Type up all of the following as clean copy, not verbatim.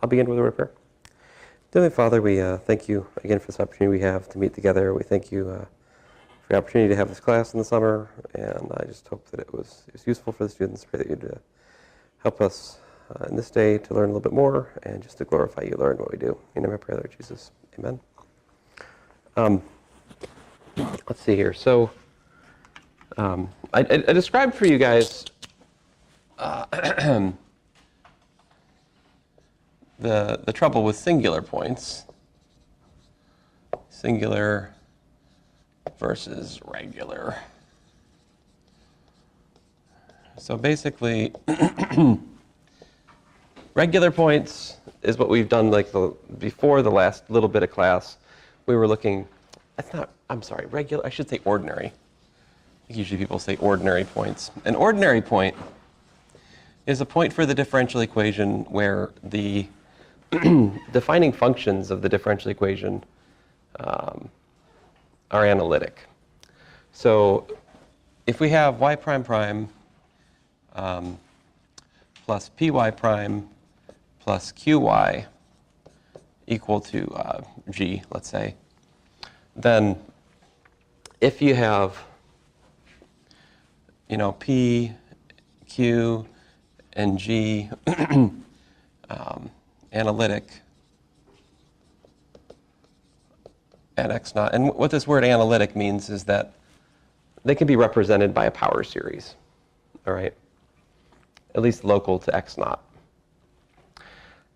I'll begin with a word of prayer. Heavenly Father, we thank you again for this opportunity we have to meet together. We thank you for the opportunity to have this class in the summer, and I just hope that it was useful for the students. Pray that you'd help us in this day to learn a little bit more and just to glorify you, Lord, in what we do. In your name I pray, Lord Jesus. Amen. Let's see here. So I described for you guys the trouble with singular points. Singular versus regular. So basically, regular points is what we've done before the last little bit of class. We were looking, regular, I should say ordinary. Usually people say ordinary points. An ordinary point is a point for the differential equation where the defining functions of the differential equation are analytic. So if we have y prime prime plus py prime plus qy equal to g, let's say, then if you have, p, q, and g analytic at x naught, and what this word analytic means is that they can be represented by a power series, all right, at least local to x naught.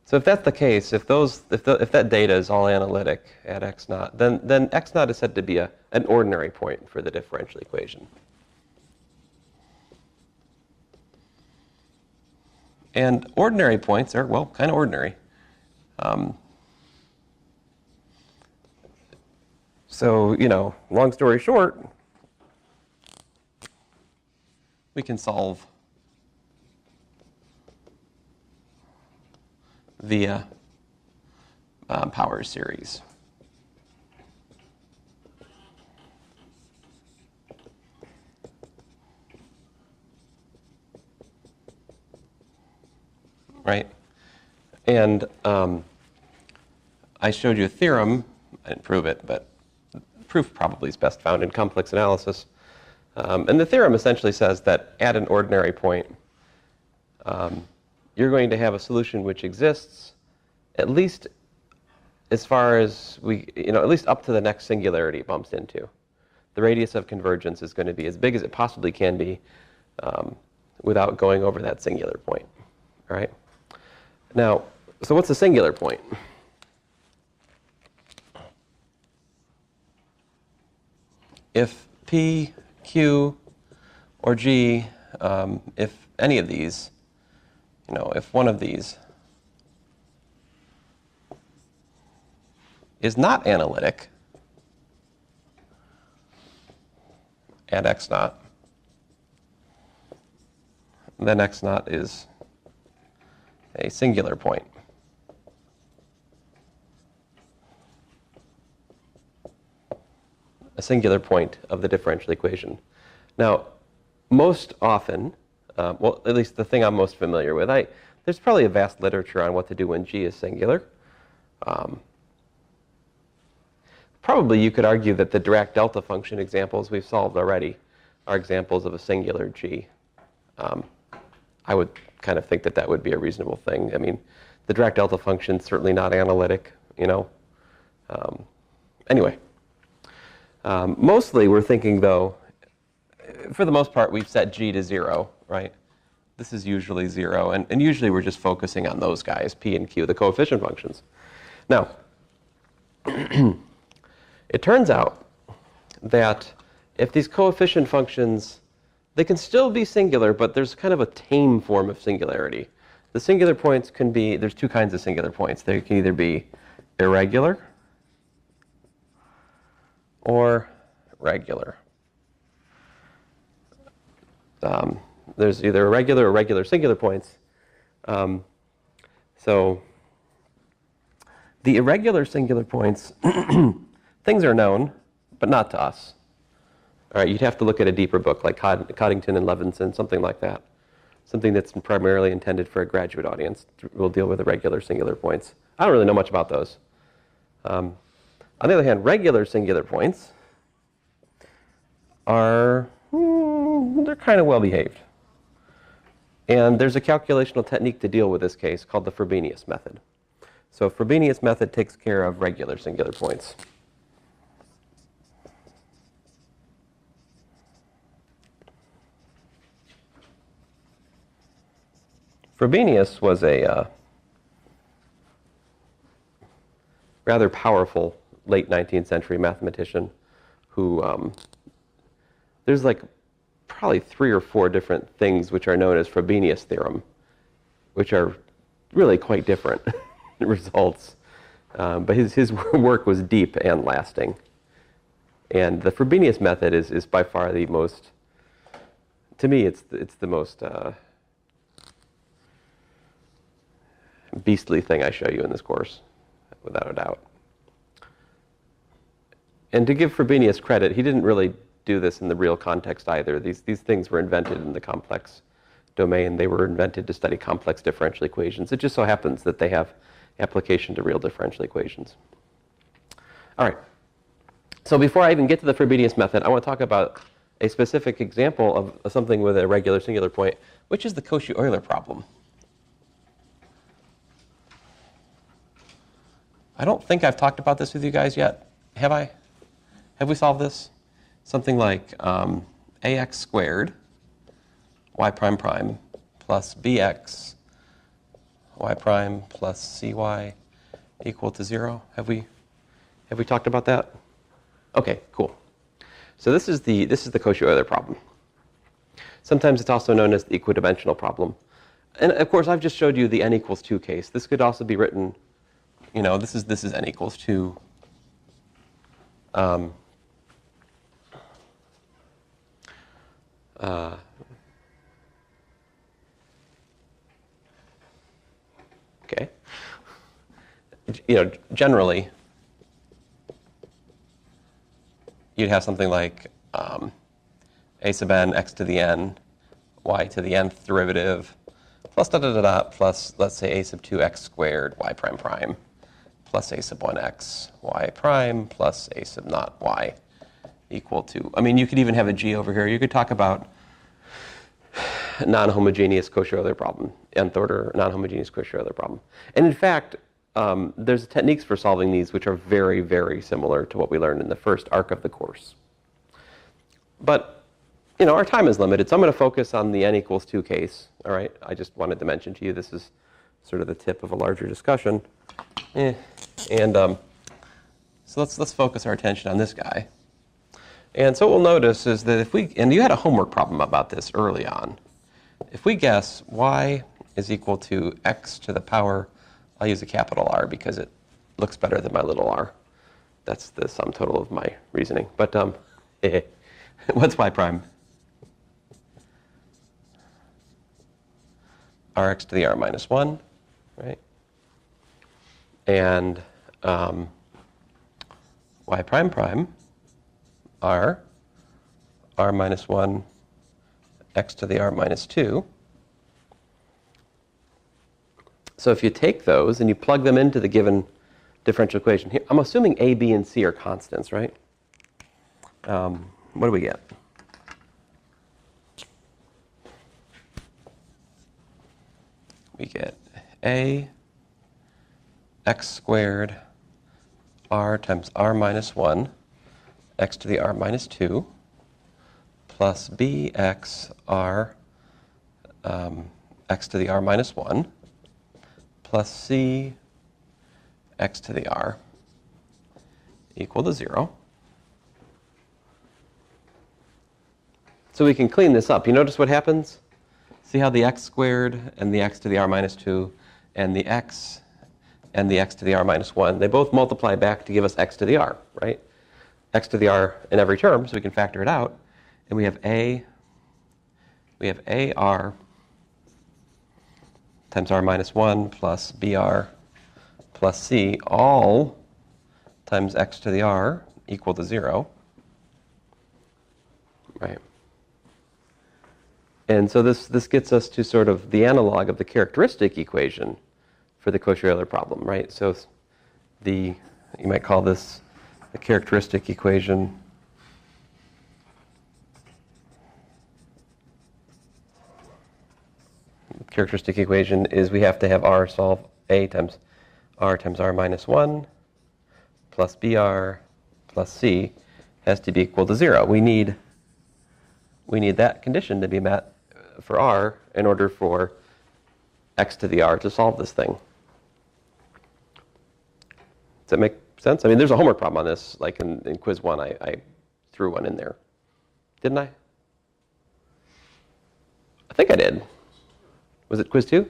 So if that's the case, if that data is all analytic at x naught, then x naught is said to be an ordinary point for the differential equation. And ordinary points are, well, kind of ordinary. So, long story short, we can solve via power series. Right? And I showed you a theorem. I didn't prove it, but proof probably is best found in complex analysis. And the theorem essentially says that at an ordinary point, you're going to have a solution which exists at least as far as at least up to the next singularity it bumps into. The radius of convergence is going to be as big as it possibly can be without going over that singular point. All right? Now, so what's a singular point? If P, Q, or G, if any of these, if one of these is not analytic at x naught, then x naught is a singular point. A singular point of the differential equation. Now, most often, well, at least the thing I'm most familiar with, there's probably a vast literature on what to do when G is singular. Probably you could argue that the Dirac delta function examples we've solved already are examples of a singular G. I would kind of think that would be a reasonable thing. I mean, the Dirac delta function is certainly not analytic, Anyway. Mostly we're thinking, though, for the most part, we've set G to 0, right? This is usually 0, and usually we're just focusing on those guys, P and Q, the coefficient functions. Now, it turns out that if these coefficient functions, they can still be singular, but there's kind of a tame form of singularity. The singular points can be, there's two kinds of singular points. They can either be irregular or regular. There's either irregular or regular singular points. So the irregular singular points, things are known, but not to us. All right, you'd have to look at a deeper book like Coddington and Levinson, something like that. something that's primarily intended for a graduate audience. We'll deal with irregular singular points. I don't really know much about those. On the other hand, regular singular points are, they're kind of well behaved. And there's a calculational technique to deal with this case called the Frobenius method. So Frobenius method takes care of regular singular points. Frobenius was a rather powerful late 19th century mathematician who, there's like probably 3 or 4 different things which are known as Frobenius theorem, which are really quite different results. But his work was deep and lasting. And the Frobenius method is by far the most, to me, it's the most beastly thing I show you in this course, without a doubt. And to give Frobenius credit, he didn't really do this in the real context either. These things were invented in the complex domain. They were invented to study complex differential equations. It just so happens that they have application to real differential equations. All right. So before I even get to the Frobenius method, I want to talk about a specific example of something with a regular singular point, which is the Cauchy Euler problem. I don't think I've talked about this with you guys yet. Have I? Have we solved this? Something like ax squared y prime prime plus bx y prime plus cy equal to 0. Have we talked about that? Okay, cool. So this is the Cauchy Euler problem. Sometimes it's also known as the equidimensional problem. And of course, I've just showed you the n equals 2 case. This could also be written, you know, this is n equals 2. Okay. You know, generally, you'd have something like a sub n x to the n, y to the nth derivative, plus da da da da, plus, let's say, a sub 2x squared y prime prime, plus a sub 1x y prime, plus a sub naught y equal to, I mean, you could even have a g over here. You could talk about non-homogeneous Cauchy Euler problem, nth order non-homogeneous Cauchy Euler problem. And in fact, there's techniques for solving these which are very, very similar to what we learned in the first arc of the course. But, you know, our time is limited, so I'm going to focus on the n equals 2 case. All right, I just wanted to mention to you this is sort of the tip of a larger discussion. And so let's focus our attention on this guy. And so what we'll notice is that if we, and you had a homework problem about this early on, if we guess y is equal to x to the power, I'll use a capital R because it looks better than my little r. That's the sum total of my reasoning. But what's y prime? Rx to the r minus 1, right? And y prime prime r minus 1, x to the r minus 2. So if you take those and you plug them into the given differential equation, here, I'm assuming a, b, and c are constants, right? What do we get? We get a x squared r times r minus 1 x to the r minus 2 plus bx r x to the r minus 1 plus c x to the r equal to 0. So we can clean this up. You notice what happens? See how the x squared and the x to the r minus 2 and the x to the r minus 1, they both multiply back to give us x to the r, right? X to the r in every term, so we can factor it out. And we have ar times r minus 1 plus br plus c, all times x to the r equal to 0, right? And so this gets us to sort of the analog of the characteristic equation for the Cauchy Euler problem, right? So you might call this the characteristic equation. Characteristic equation is we have to have R solve A times R minus 1 plus BR plus C has to be equal to 0. We need that condition to be met for R in order for x to the R to solve this thing. Does that make sense? I mean, there's a homework problem on this. Like in quiz 1, I threw one in there. Didn't I? I think I did. Was it quiz 2?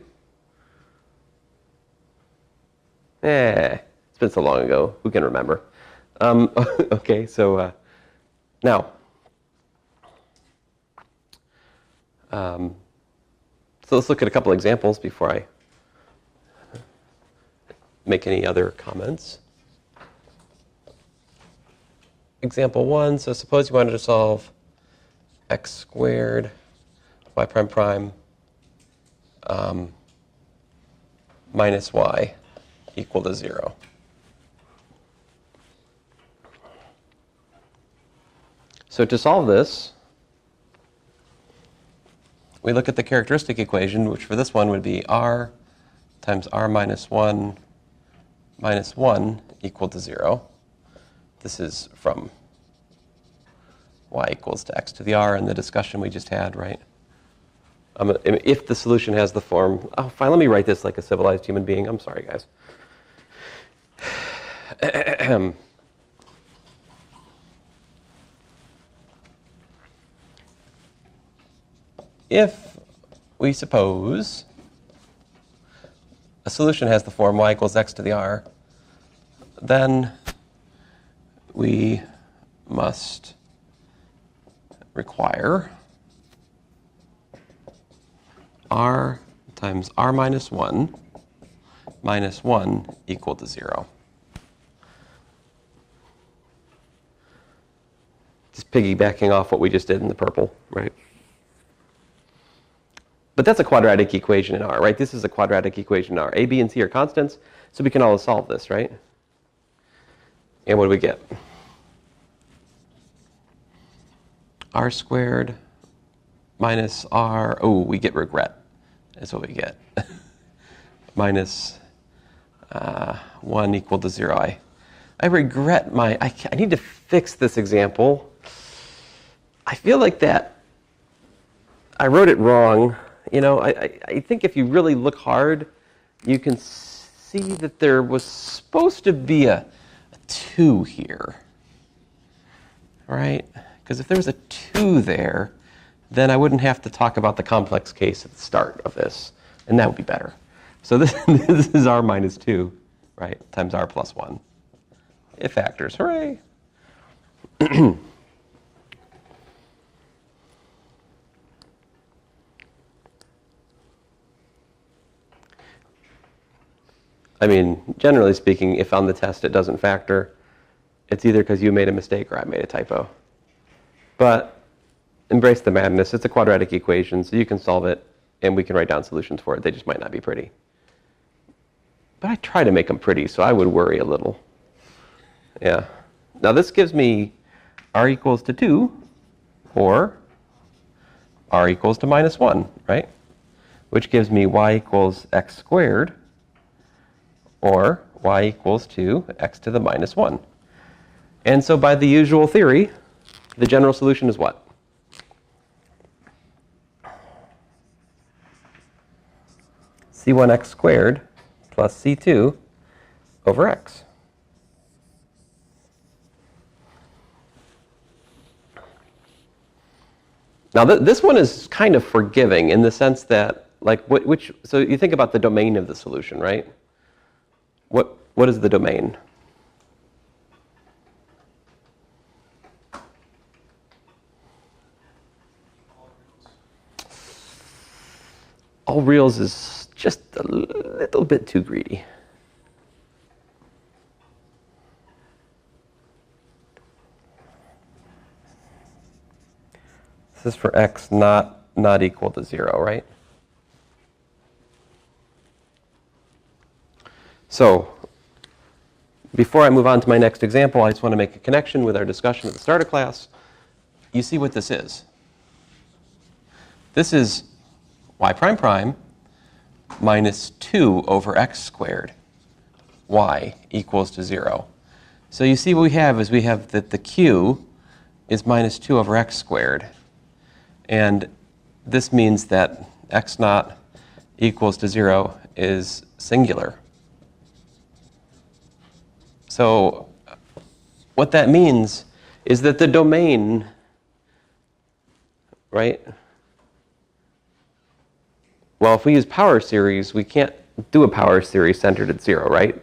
It's been so long ago. Who can remember? Okay, so now, so let's look at a couple examples before I make any other comments. Example 1, so suppose you wanted to solve x squared y prime prime minus y equal to 0. So to solve this, we look at the characteristic equation, which for this one would be r times r minus 1 equal to 0. This is from y equals to x to the r in the discussion we just had, right? If the solution has the form, oh, fine, let me write this like a civilized human being. I'm sorry, guys. If we suppose a solution has the form y equals x to the r, then we must require r times r minus 1 equal to 0. Just piggybacking off what we just did in the purple, right? But that's a quadratic equation in R, right? This is a quadratic equation in R. A, B, and C are constants, so we can always solve this, right? And what do we get? R squared minus R, oh, we get regret. That's what we get. Minus 1 equal to 0. I regret I need to fix this example. I feel like that I wrote it wrong. You know, I think if you really look hard, you can see that there was supposed to be a 2 here, right? Because if there was a 2 there, then I wouldn't have to talk about the complex case at the start of this, and that would be better. So this is r minus 2, right, times r plus 1. It factors, hooray! I mean, generally speaking, if on the test it doesn't factor, it's either because you made a mistake or I made a typo. But embrace the madness. It's a quadratic equation, so you can solve it, and we can write down solutions for it. They just might not be pretty. But I try to make them pretty, so I would worry a little. Yeah. Now this gives me r equals to 2, or r equals to minus 1, right? Which gives me y equals x squared, or y equals to x to the minus 1. And so by the usual theory, the general solution is what? c1x squared plus c2 over x. Now this one is kind of forgiving in the sense that, like, so you think about the domain of the solution, right? What is the domain? All reals is just a little bit too greedy. This is for x not not equal to 0, right? So before I move on to my next example, I just want to make a connection with our discussion at the start of class. You see what this is. This is y prime prime minus 2 over x squared, y equals to 0. So you see what we have is we have that the q is minus 2 over x squared. And this means that x naught equals to 0 is singular. So what that means is that the domain, right? Well, if we use power series, we can't do a power series centered at 0, right?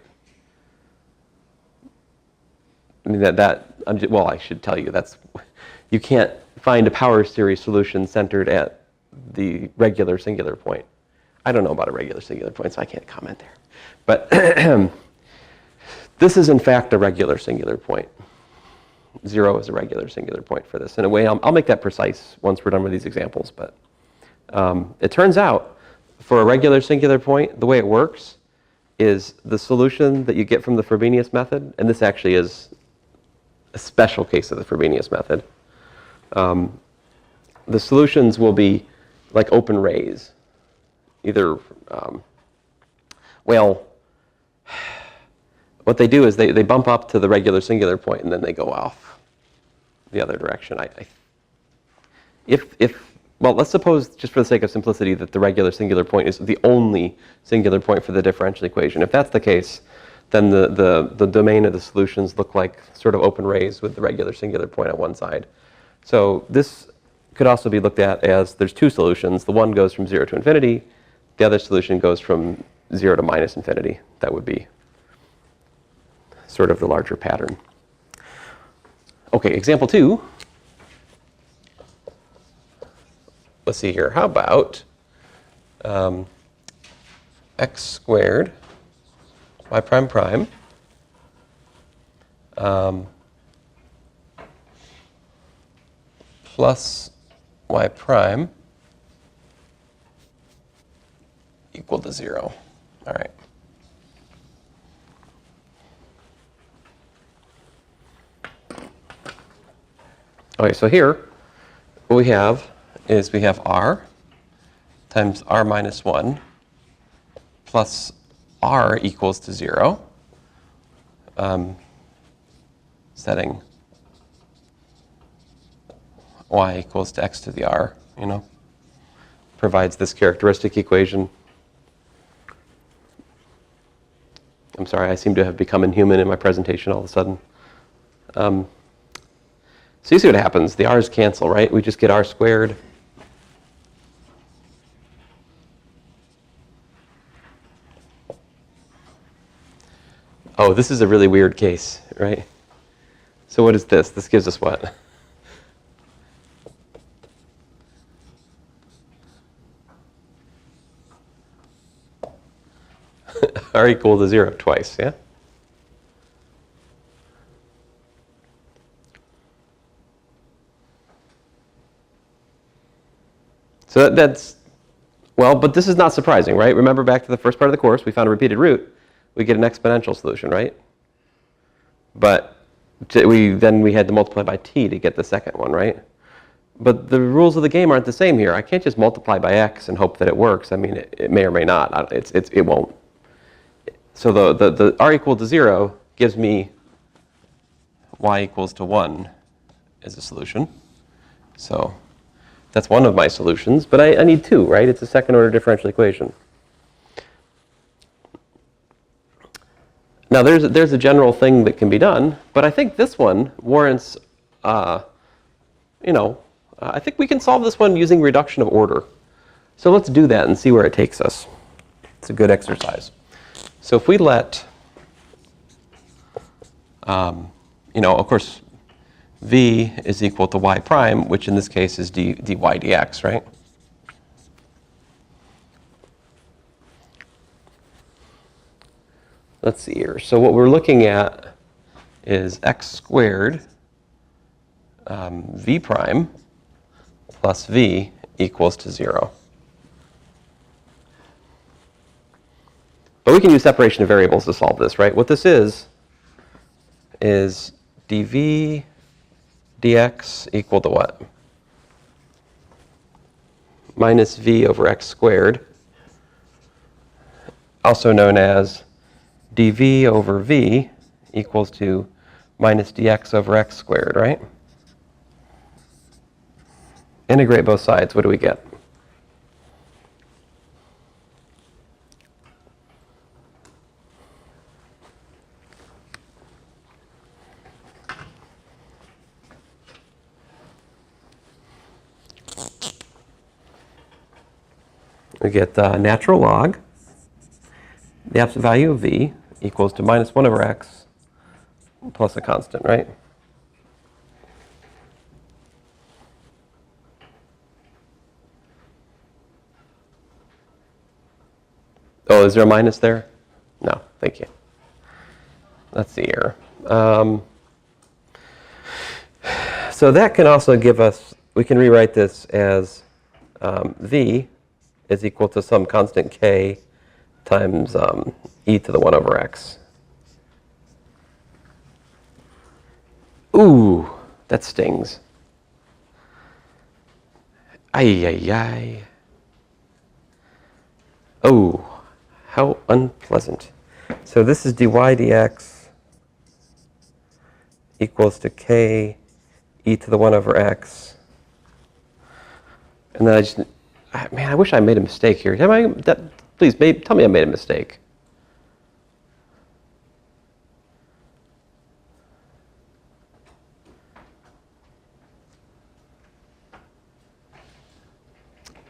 I mean, well, I should tell you, you can't find a power series solution centered at the regular singular point. I don't know about a regular singular point, so I can't comment there. But this is, in fact, a regular singular point. 0 is a regular singular point for this. In a way, I'll make that precise once we're done with these examples. But it turns out, for a regular singular point, the way it works is the solution that you get from the Frobenius method, and this actually is a special case of the Frobenius method. The solutions will be like open rays. Either, well, what they do is they bump up to the regular singular point and then they go off the other direction. Well, let's suppose, just for the sake of simplicity, that the regular singular point is the only singular point for the differential equation. If that's the case, then the domain of the solutions look like sort of open rays with the regular singular point on one side. So this could also be looked at as there's two solutions. The one goes from 0 to infinity. The other solution goes from 0 to minus infinity. That would be sort of the larger pattern. Okay, example 2. Let's see here. How about x squared y prime prime plus y prime equal to 0. All right. Okay, so here what we have is we have r times r minus 1 plus r equals to 0, setting y equals to x to the r, provides this characteristic equation. I'm sorry, I seem to have become inhuman in my presentation all of a sudden. So you see what happens. The r's cancel, right? We just get r squared. Oh, this is a really weird case, right? So what is this? This gives us what? R equal to 0 twice, yeah? So that's, well, but this is not surprising, right? Remember back to the first part of the course, we found a repeated root. We get an exponential solution, right? But we had to multiply by t to get the second one, right? But the rules of the game aren't the same here. I can't just multiply by x and hope that it works. I mean, it may or may not. It won't. So the r equal to 0 gives me y equals to 1 as a solution. So that's one of my solutions, but I need two, right? It's a second order differential equation. Now there's a general thing that can be done, but I think this one warrants, I think we can solve this one using reduction of order. So let's do that and see where it takes us. It's a good exercise. So if we let, of course, v is equal to y prime, which in this case is dy dx, right? Let's see here. So what we're looking at is x squared v prime plus v equals to 0. But we can use separation of variables to solve this, right? What this is dv dx equal to what? Minus v over x squared, also known as dv over v equals to minus dx over x squared, right? Integrate both sides. What do we get? We get natural log, the absolute value of v equals to minus 1 over x plus a constant, right? Oh, is there a minus there? No, thank you. That's the error. So that can also give us, we can rewrite this as v is equal to some constant k times e to the 1 over x. Ooh, that stings. Ay, ay, ay. Oh, how unpleasant. So this is dy dx equals to k e to the 1 over x. And then man, I wish I made a mistake here. Please, tell me I made a mistake.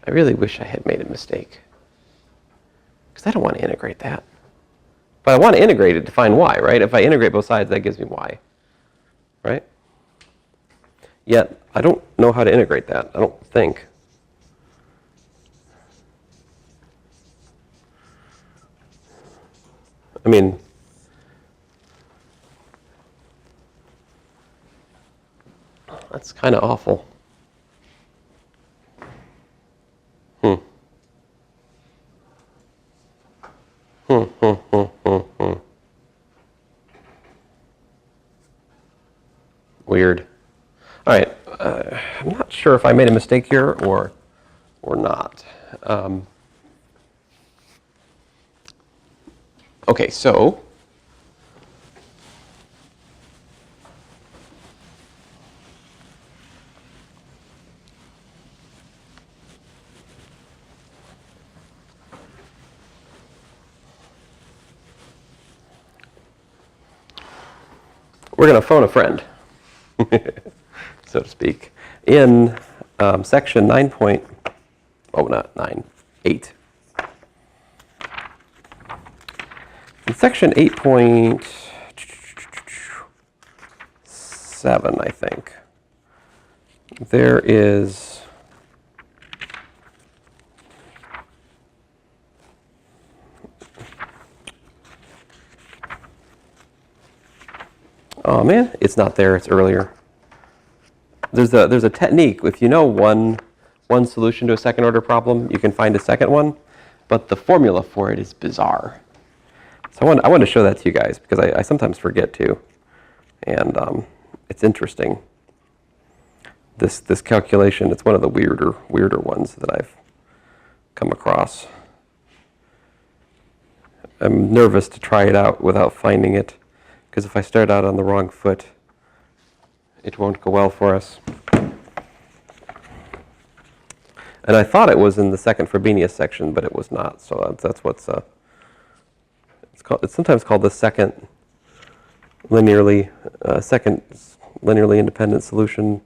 I really wish I had made a mistake. Because I don't want to integrate that. But I want to integrate it to find y, right? If I integrate both sides, that gives me y. Right? Yet, I don't know how to integrate that, I don't think. I mean, that's kind of awful. Weird. All right, I'm not sure if I made a mistake here or not. Okay, so we're going to phone a friend, so to speak, in section 8. In section 8.7, I think, there is oh man, it's not there, it's earlier. There's a technique. If you know one solution to a second order problem, you can find a second one, but the formula for it is bizarre. So I want to show that to you guys because I sometimes forget to, and it's interesting. This calculation, it's one of the weirder ones that I've come across. I'm nervous to try it out without finding it, because if I start out on the wrong foot, it won't go well for us. And I thought it was in the second Frobenius section, but it was not. So that's what's it's called. It's sometimes called the second linearly independent solution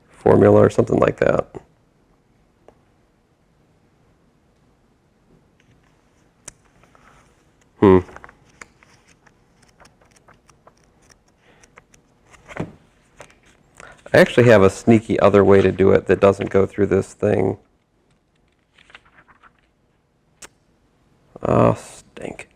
formula or something like that. I actually have a sneaky other way to do it that doesn't go through this thing. Oh, stink.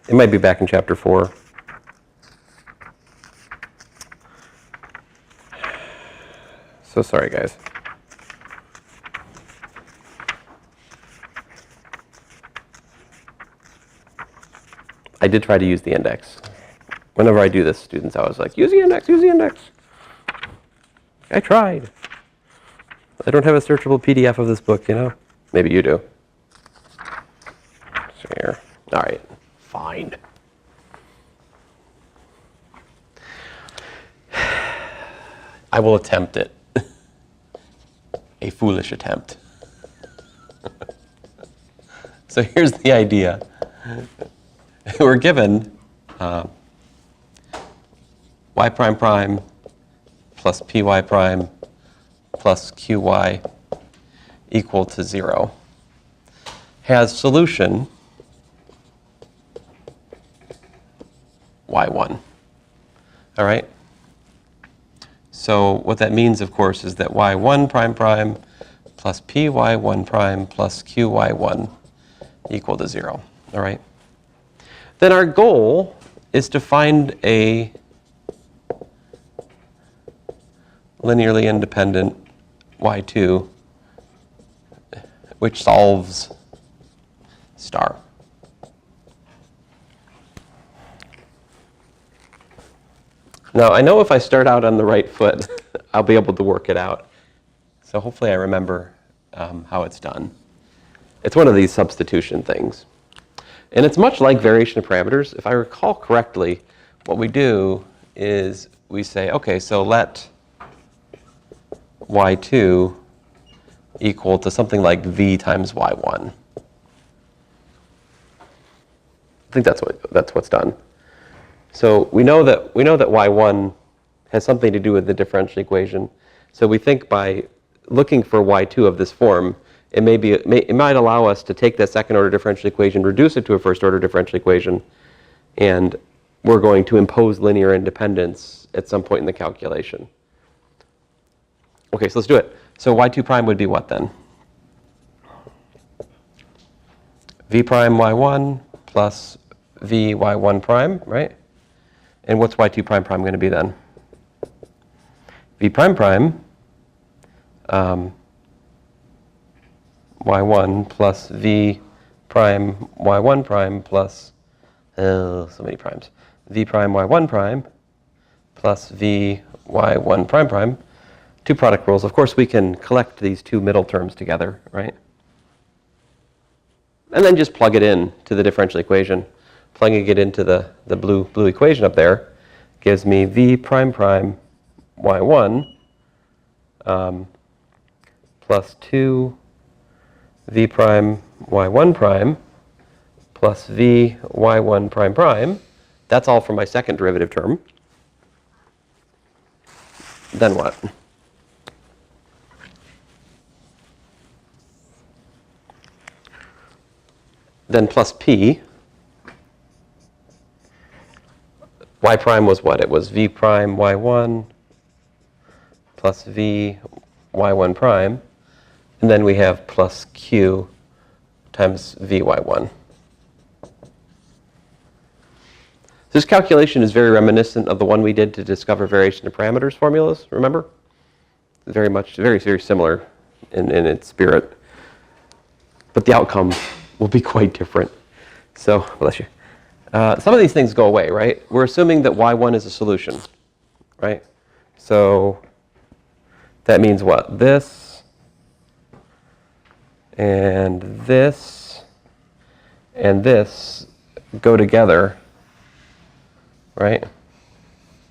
It might be back in chapter 4. So sorry, guys. I did try to use the index. Whenever I do this, students, I was like, use the index, use the index. I tried. I don't have a searchable PDF of this book, you know? Maybe you do. So here. All right, fine. I will attempt it. A foolish attempt. So here's the idea. We're given y prime prime plus py prime plus qy equal to 0 has solution y1. All right? So what that means, of course, is that y1 prime prime plus py1 prime plus qy1 equal to 0. All right? Then our goal is to find a linearly independent y2 which solves star. Now, I know if I start out on the right foot, I'll be able to work it out. So hopefully I remember how it's done. It's one of these substitution things. And it's much like variation of parameters. If I recall correctly, what we do is we say, okay, so let y2 equal to something like v times y1. I think that's what's done. So we know that y1 has something to do with the differential equation. So we think by looking for y2 of this form, it might allow us to take that second order differential equation, reduce it to a first order differential equation, and we're going to impose linear independence at some point in the calculation. Okay, so let's do it. So y2 prime would be what then? V prime y1 plus v y1 prime, right? And what's y2 prime prime going to be then? V prime prime y1 plus v prime y1 prime plus, so many primes, v prime y1 prime plus v y1 prime prime. Two product rules. Of course, we can collect these two middle terms together, right? And then just plug it in to the differential equation. Plugging it into the blue equation up there gives me v prime prime y1 plus 2 v prime y1 prime plus v y1 prime prime. That's all for my second derivative term. Then what? Then plus p. Y prime was what? It was v prime y1 plus v y1 prime. And then we have plus q times vy1. This calculation is very reminiscent of the one we did to discover variation of parameters formulas, remember? Very similar in its spirit. But the outcome will be quite different. So, bless you. Some of these things go away, right? We're assuming that y1 is a solution, right? So that means what? This and this go together, right?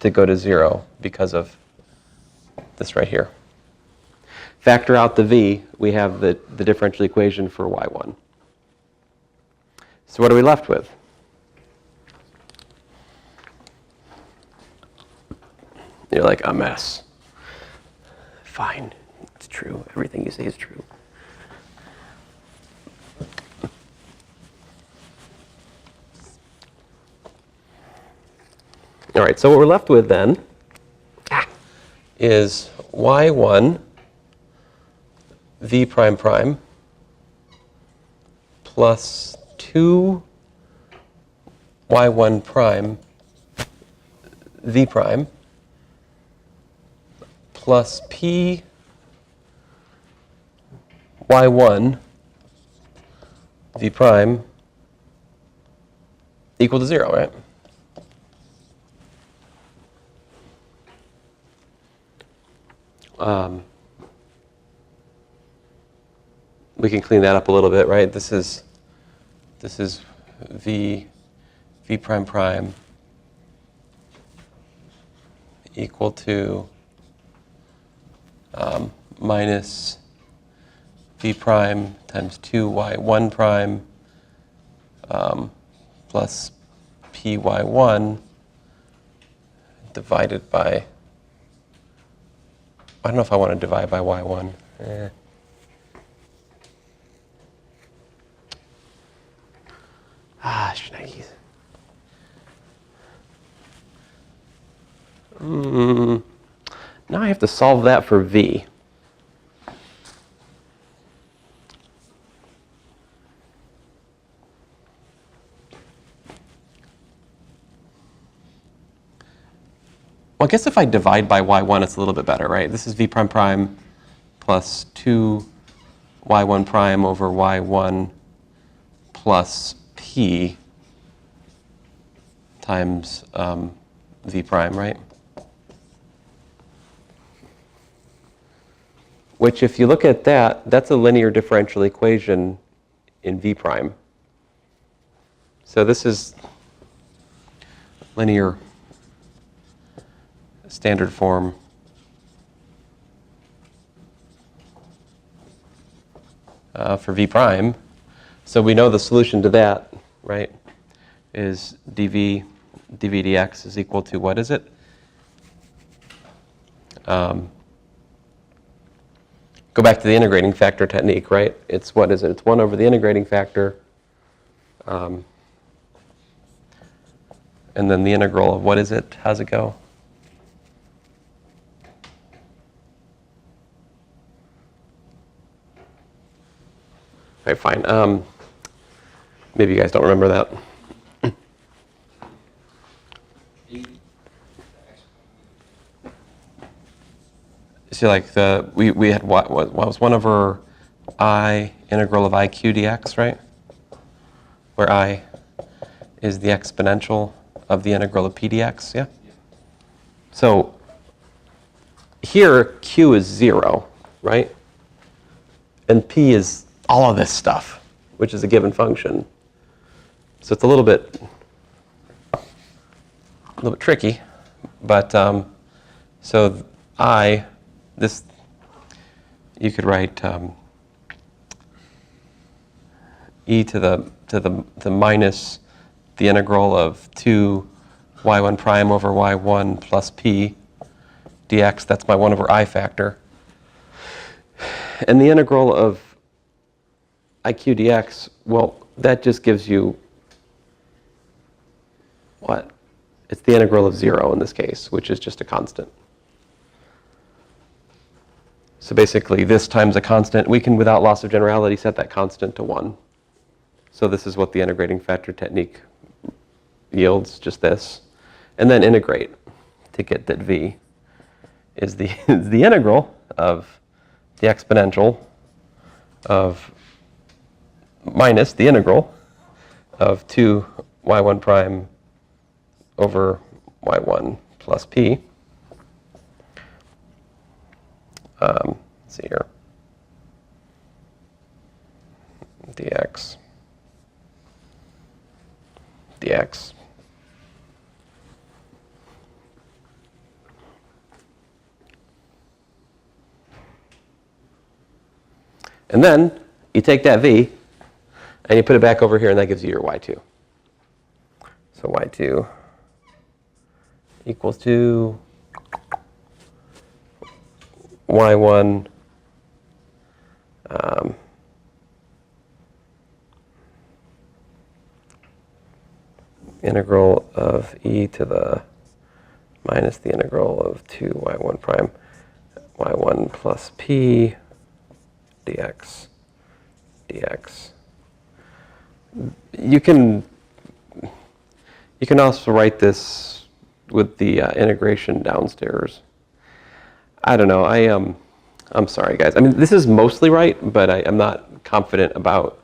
To go to 0 because of this right here. Factor out the v, we have the differential equation for y1. So what are we left with? You're like, a mess. Fine, it's true. Everything you say is true. All right, so what we're left with then is y1 v prime prime plus 2 y1 prime v prime plus p y1 v prime equal to 0, right? We can clean that up a little bit, right? This is v prime prime equal to minus v prime times 2y1 prime plus py1 divided by, I don't know if I want to divide by y1. Should I use? Now I have to solve that for v. Well, I guess if I divide by y1, it's a little bit better, right? This is v prime prime plus 2 y1 prime over y1 plus p times v prime, right? Which, if you look at that, that's a linear differential equation in v prime. So this is linear standard form for v prime. So we know the solution to that, right, is dv dx is equal to, what is it? Go back to the integrating factor technique, right? It's, what is it? It's 1 over the integrating factor. And then the integral of, what is it? How's it go? All right, fine. Maybe you guys don't remember that. See, like we had what was 1 over I integral of IQ dx, right? Where I is the exponential of the integral of p dx, yeah? So here q is 0, right? And p is all of this stuff, which is a given function. So it's a little bit tricky, but so I, this, you could write e to the minus the integral of 2 y1 prime over y1 plus p dx. That's my 1 over I factor. And the integral of IQ dx, well, that just gives you what? It's the integral of 0 in this case, which is just a constant. So basically, this times a constant, we can, without loss of generality, set that constant to 1. So this is what the integrating factor technique yields, just this. And then integrate to get that v is the integral of the exponential of minus the integral of 2 y1 prime over y1 plus p. Let's see here. dx. And then you take that v and you put it back over here, and that gives you your y2. So y2 equals to y1 integral of e to the minus the integral of 2 y1 prime y1 plus p dx. You can You can also write this with the integration downstairs. I don't know. I'm sorry, guys. I mean, this is mostly right, but I'm not confident about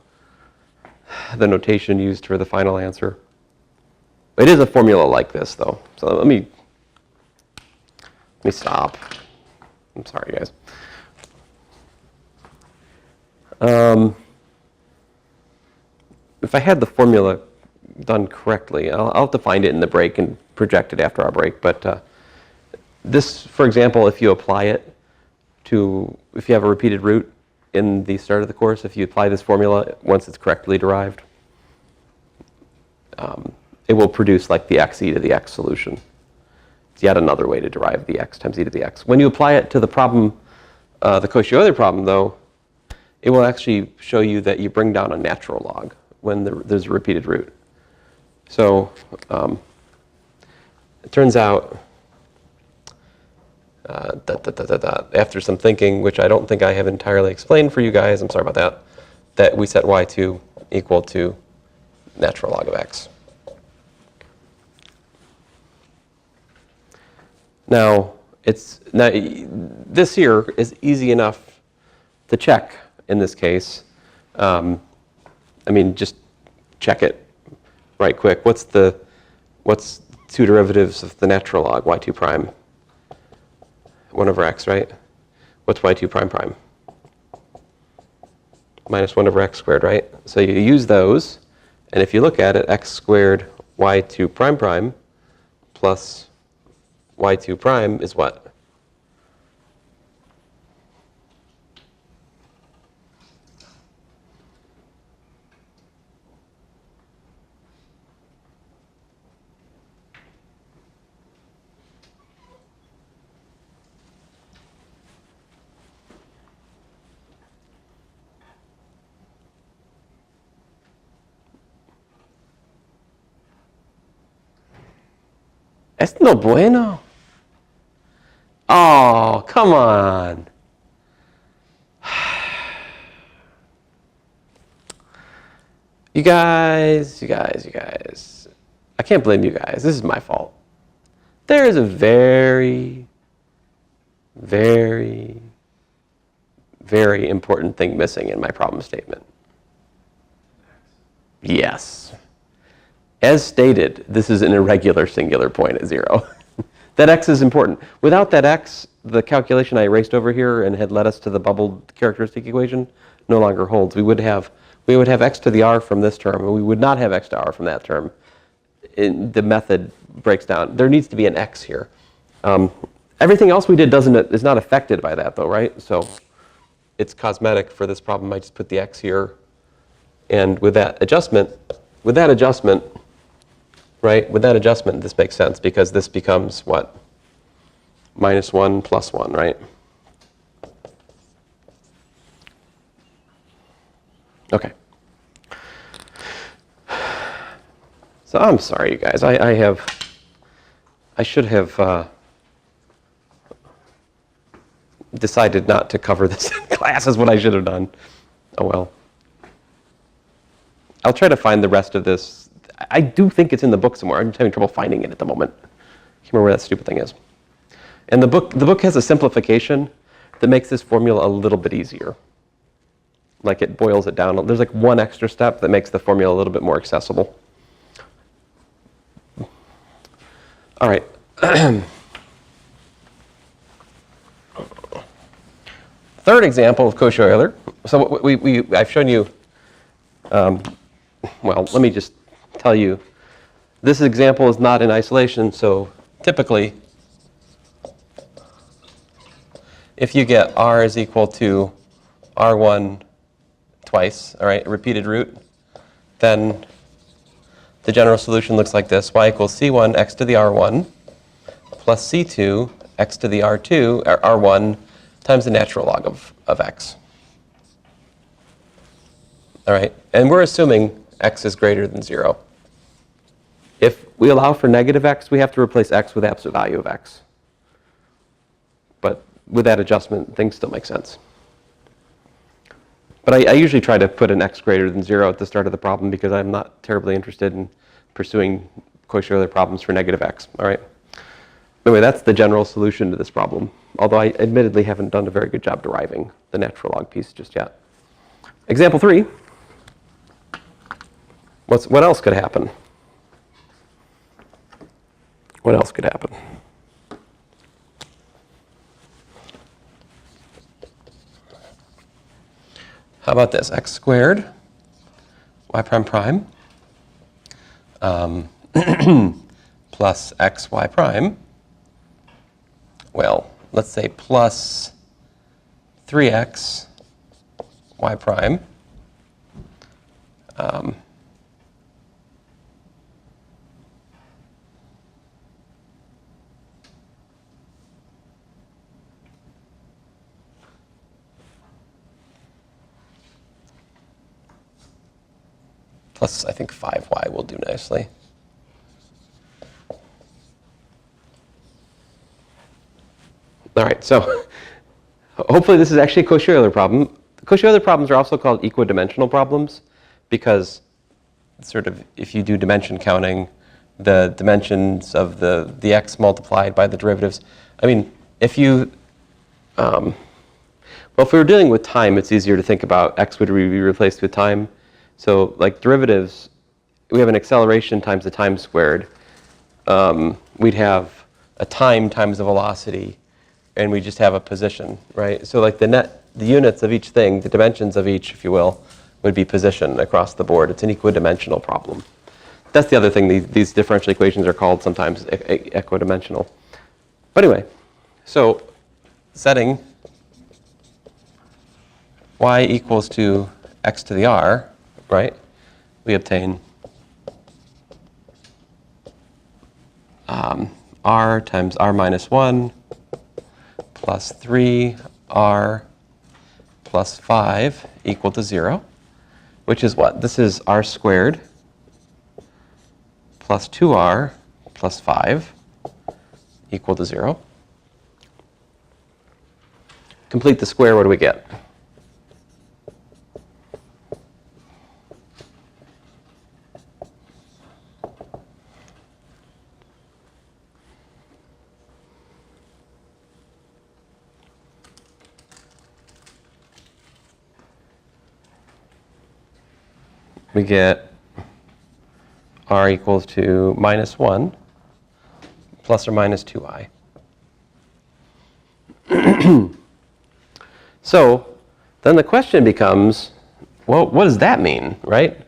the notation used for the final answer. It is a formula like this, though. So let me stop. I'm sorry, guys. If I had the formula done correctly, I'll have to find it in the break and project it after our break. But this, for example, if you apply it to, if you have a repeated root in the start of the course, if you apply this formula once it's correctly derived, it will produce like the x e to the x solution. It's yet another way to derive the x times e to the x. When you apply it to the problem, the Cauchy Euler problem, though, it will actually show you that you bring down a natural log when there's a repeated root. So it turns out, after some thinking, which I don't think I have entirely explained for you guys, I'm sorry about that, that we set y2 equal to natural log of x. Now, this here is easy enough to check in this case. I mean, just check it right quick. What's two derivatives of the natural log, y2 prime? 1 over x, right? What's y2 prime prime? Minus 1 over x squared, right? So you use those, and if you look at it, x squared y2 prime prime plus y2 prime is what? Es no bueno. Oh, come on. You guys. I can't blame you guys. This is my fault. There is a very, very, very important thing missing in my problem statement. Yes. As stated, this is an irregular singular point at 0. That x is important. Without that x, the calculation I erased over here and had led us to the bubbled characteristic equation no longer holds. We would have x to the r from this term, and we would not have x to r from that term. The method breaks down. There needs to be an x here. Everything else we did is not affected by that, though, right? So it's cosmetic for this problem. I just put the x here, and with that adjustment, right? With that adjustment, this makes sense because this becomes what? Minus 1 plus 1, right? Okay. So I'm sorry, you guys. I should have decided not to cover this in class is what I should have done. Oh well. I'll try to find the rest of this. I do think it's in the book somewhere. I'm just having trouble finding it at the moment. I can't remember where that stupid thing is. And the book has a simplification that makes this formula a little bit easier. Like it boils it down. There's like one extra step that makes the formula a little bit more accessible. All right. Third example of Cauchy Euler. So I've shown you. Well, let me just tell you, this example is not in isolation. So typically, if you get r is equal to r1 twice, all right, a repeated root, then the general solution looks like this. Y equals c1 x to the r1 plus c2 x to the r1 times the natural log of x. All right, and we're assuming x is greater than 0. If we allow for negative x, we have to replace x with absolute value of x. But with that adjustment, things still make sense. But I usually try to put an x greater than 0 at the start of the problem because I'm not terribly interested in pursuing Cauchy Euler problems for negative x. All right. Anyway, that's the general solution to this problem, although I admittedly haven't done a very good job deriving the natural log piece just yet. Example 3. What else could happen? What else could happen? How about this? X squared, y prime prime, plus xy prime. Well, let's say plus 3x y prime. Plus, I think 5y will do nicely. All right, so hopefully this is actually a Cauchy Euler problem. Cauchy Euler problems are also called equidimensional problems because sort of if you do dimension counting, the dimensions of the x multiplied by the derivatives. I mean, if you, well, if we were dealing with time, it's easier to think about x would be replaced with time. So like derivatives, we have an acceleration times the time squared. We'd have a time times the velocity, and we just have a position, right? So like the units of each thing, the dimensions of each, if you will, would be position across the board. It's an equidimensional problem. That's the other thing. These differential equations are called sometimes equidimensional. But anyway, so setting y equals to x to the r, right? We obtain r times r minus 1 plus 3r plus 5 equal to 0, which is what? This is r squared plus 2r plus 5 equal to 0. Complete the square, what do we get? We get r equals to minus 1 plus or minus 2i. So then the question becomes, well, what does that mean, right?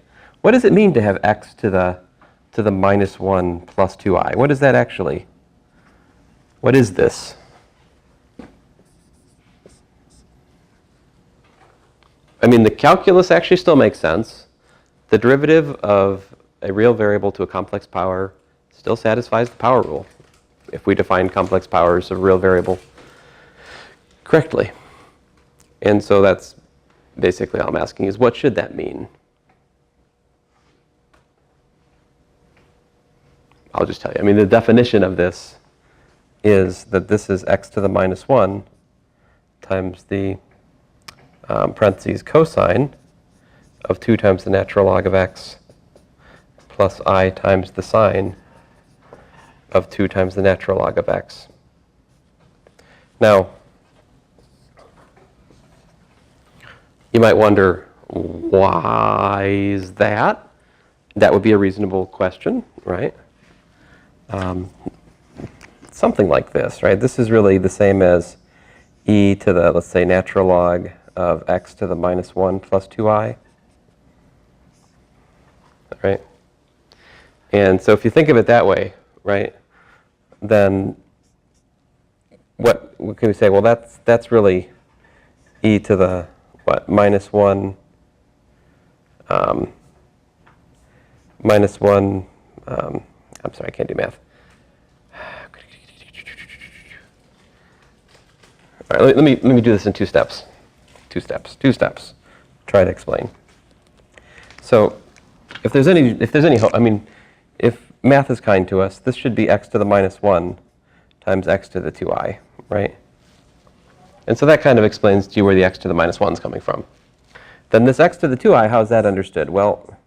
What does it mean to have x to the minus 1 plus 2i? What is that actually? What is this? I mean, the calculus actually still makes sense. The derivative of a real variable to a complex power still satisfies the power rule if we define complex powers of a real variable correctly. And so that's basically all I'm asking is, what should that mean? I'll just tell you. I mean, the definition of this is that this is x to the minus 1 times the parentheses cosine of 2 times the natural log of x plus I times the sine of 2 times the natural log of x. Now, you might wonder, why is that? That would be a reasonable question, right? Something like this, right? This is really the same as e to the, let's say, natural log of x to the minus 1 plus 2i. Right? And so if you think of it that way, right, then what can we say? Well, that's really e to the, what, minus 1, minus 1, I'm sorry, I can't do math. All right, let me do this in two steps. Two steps. Try to explain. So if there's any hope, I mean, if math is kind to us, this should be x to the minus 1 times x to the 2i, right? And so that kind of explains to you where the x to the minus 1 is coming from. Then this x to the 2i, how is that understood? Well,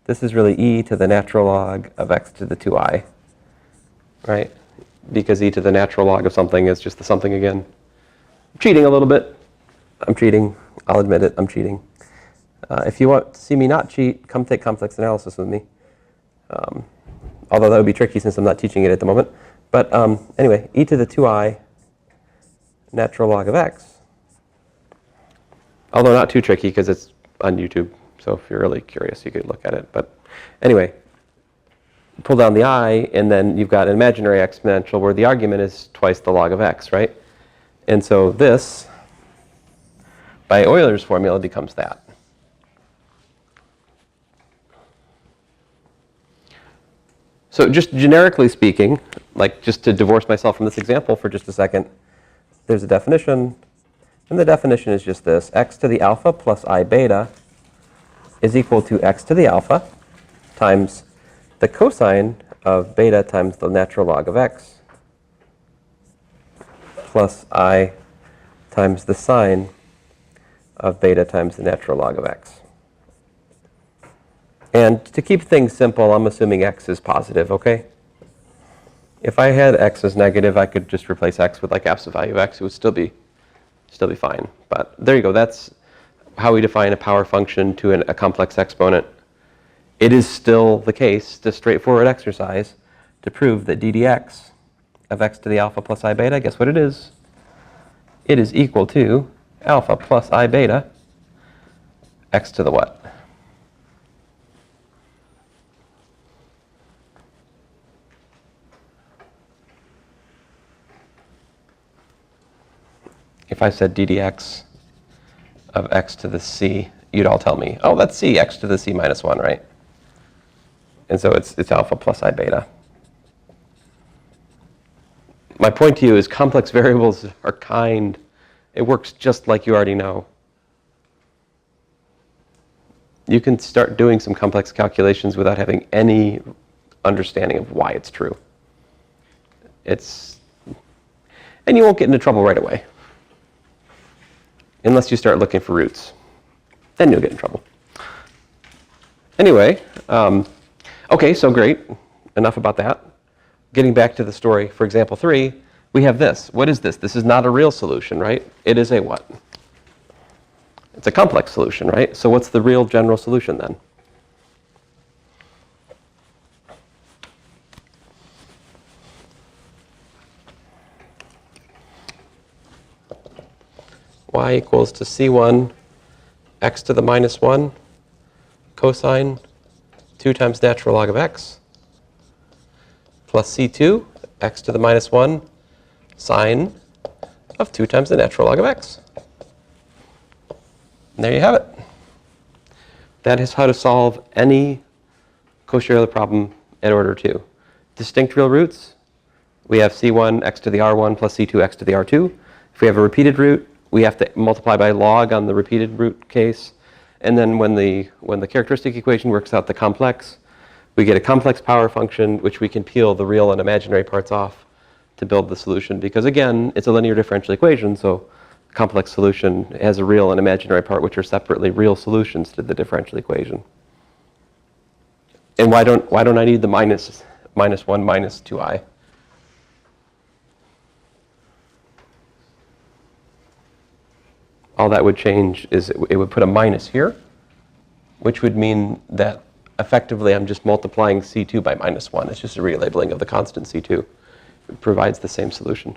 This is really e to the natural log of x to the 2I, right? Because e to the natural log of something is just the something again. I'm cheating a little bit. I'm cheating. I'll admit it. I'm cheating. If you want to see me not cheat, come take complex analysis with me. Although that would be tricky since I'm not teaching it at the moment. But anyway, e to the 2I natural log of x. Although not too tricky because it's on YouTube. So if you're really curious, you could look at it. But anyway, pull down the I, and then you've got an imaginary exponential where the argument is twice the log of x, right? And so this, by Euler's formula, becomes that. So just generically speaking, like just to divorce myself from this example for just a second, there's a definition, and the definition is just this. X to the alpha plus I beta is equal to x to the alpha times the cosine of beta times the natural log of x plus I times the sine of beta times the natural log of x. And to keep things simple, I'm assuming x is positive, okay? If I had x as negative, I could just replace x with like absolute value of x. It would still be fine. But there you go. That's how we define a power function to a complex exponent. It is still the case, the straightforward exercise, to prove that d dx of x to the alpha plus I beta, guess what it is? It is equal to alpha plus I beta x to the what? If I said d dx of x to the c, you'd all tell me, oh, that's c, x to the c minus 1, right? And so it's alpha plus I beta. My point to you is complex variables are kind. It works just like you already know. You can start doing some complex calculations without having any understanding of why it's true. And you won't get into trouble right away. Unless you start looking for roots. Then you'll get in trouble. Anyway, okay, so great. Enough about that. Getting back to the story, for example 3, we have this. What is this? This is not a real solution, right? It is a what? It's a complex solution, right? So what's the real general solution then? Y equals to c1 x to the minus 1 cosine 2 times natural log of x plus c2 x to the minus 1 sine of 2 times the natural log of x. And there you have it. That is how to solve any Cauchy Euler problem at order 2. Distinct real roots, we have c1 x to the r1 plus c2 x to the r2. If we have a repeated root, we have to multiply by log on the repeated root case. And then when the characteristic equation works out the complex, we get a complex power function, which we can peel the real and imaginary parts off to build the solution. Because again, it's a linear differential equation, so a complex solution has a real and imaginary part, which are separately real solutions to the differential equation. And why don't I need the minus 1 minus 2I? All that would change is it would put a minus here, which would mean that effectively I'm just multiplying C2 by minus 1. It's just a relabeling of the constant C2. It provides the same solution.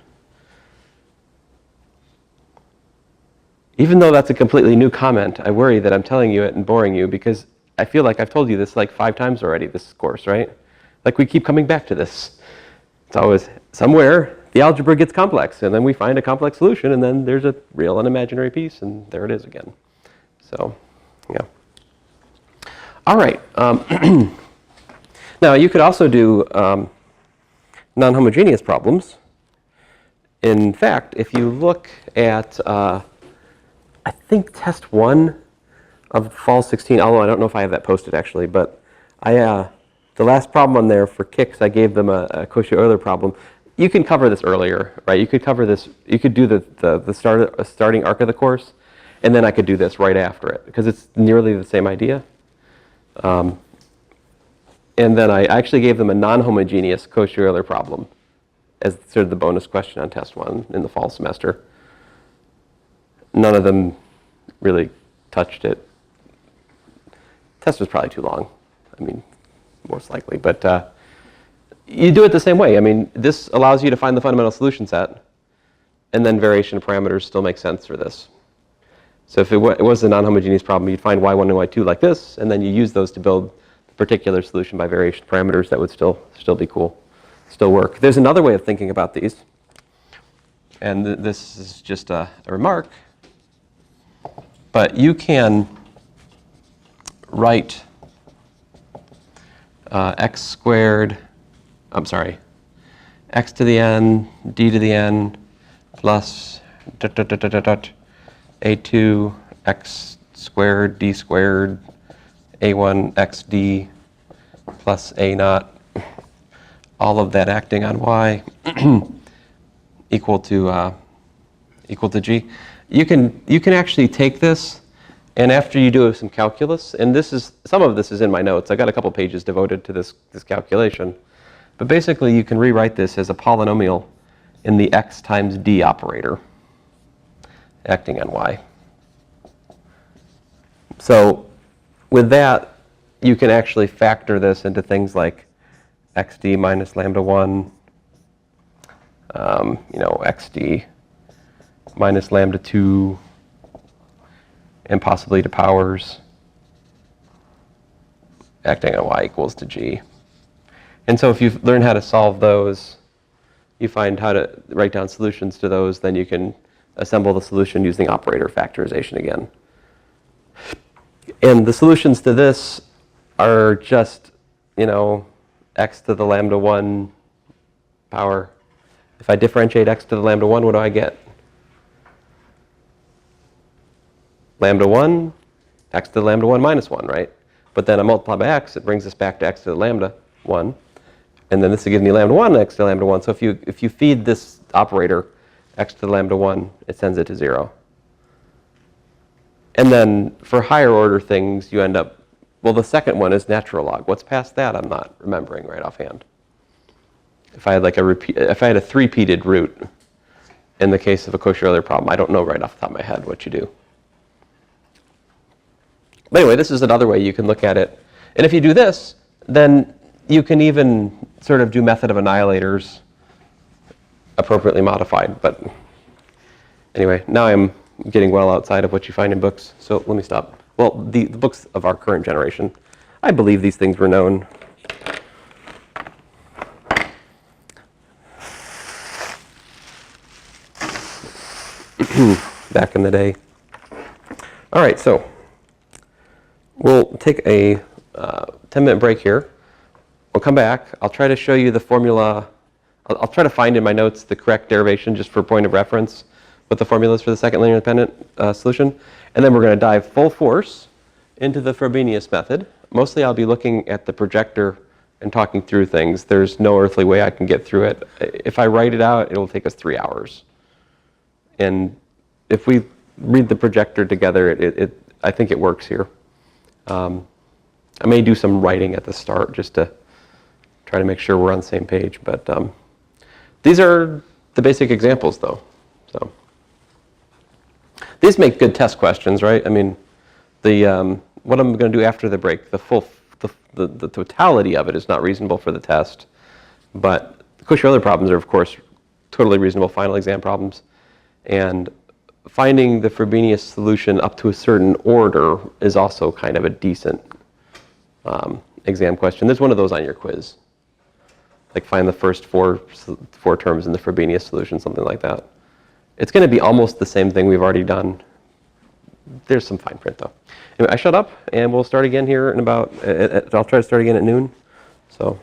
Even though that's a completely new comment, I worry that I'm telling you it and boring you because I feel like I've told you this like 5 times already this course, right? Like we keep coming back to this. It's always somewhere the algebra gets complex, and then we find a complex solution, and then there's a real and imaginary piece, and there it is again. So, yeah. All right. Now, you could also do non-homogeneous problems. In fact, if you look at, I think, test 1 of fall 16, although I don't know if I have that posted, actually, but the last problem on there for kicks, I gave them a Cauchy Euler problem. You can cover this earlier, right? You could cover this. You could do the starting arc of the course, and then I could do this right after it because it's nearly the same idea. And then I actually gave them a non-homogeneous Cauchy Euler problem as sort of the bonus question on test 1 in the fall semester. None of them really touched it. Test was probably too long. I mean, most likely. But you do it the same way. I mean, this allows you to find the fundamental solution set, and then variation of parameters still make sense for this. So if it was a non-homogeneous problem, you'd find y1 and y2 like this, and then you use those to build the particular solution by variation parameters. That would still be cool, still work. There's another way of thinking about these, and this is just a remark. But you can write x squared, x to the n, d to the n, plus a2 x squared, d squared, a1 xd, plus a naught, all of that acting on y equal to g. You can actually take this, and after you do some calculus, and some of this is in my notes. I got a couple pages devoted to this calculation, but basically you can rewrite this as a polynomial in the x times d operator acting on y. So with that, you can actually factor this into things like xd minus lambda 1, xd minus lambda 2, and possibly to powers acting on y equals to g. And so if you learn how to solve those, you find how to write down solutions to those, then you can assemble the solution using operator factorization again. And the solutions to this are just, x to the lambda 1 power. If I differentiate x to the lambda 1, what do I get? Lambda 1, x to the lambda 1 minus 1, right? But then I multiply by x, it brings us back to x to the lambda 1. And then this will give me lambda 1, x to the lambda 1. So if you feed this operator x to the lambda 1, it sends it to 0. And then for higher order things, you end up, well, the second one is natural log. What's past that? I'm not remembering right offhand. If I had if I had a three-peated root in the case of a Cauchy Euler problem, I don't know right off the top of my head what you do. But anyway, this is another way you can look at it. And if you do this, then you can even sort of do method of annihilators appropriately modified. But anyway, now I'm getting well outside of what you find in books, so let me stop. Well, the books of our current generation, I believe these things were known. Back in the day. All right, so we'll take a 10-minute break here. We'll come back. I'll try to show you the formula. I'll try to find in my notes the correct derivation just for point of reference with the formulas for the second linear independent solution. And then we're going to dive full force into the Frobenius method. Mostly I'll be looking at the projector and talking through things. There's no earthly way I can get through it. If I write it out, it'll take us 3 hours. And if we read the projector together, I think it works here. I may do some writing at the start just to try to make sure we're on the same page. But these are the basic examples, though. So these make good test questions, right? I mean, what I'm going to do after the break, the totality of it is not reasonable for the test, but the Cauchy Euler problems are, of course, totally reasonable final exam problems. And finding the Frobenius solution up to a certain order is also kind of a decent exam question. There's one of those on your quiz. Like find the first four terms in the Frobenius solution, something like that. It's going to be almost the same thing we've already done. There's some fine print, though. Anyway, I shut up, and we'll start again here in about, I'll try to start again at noon. So.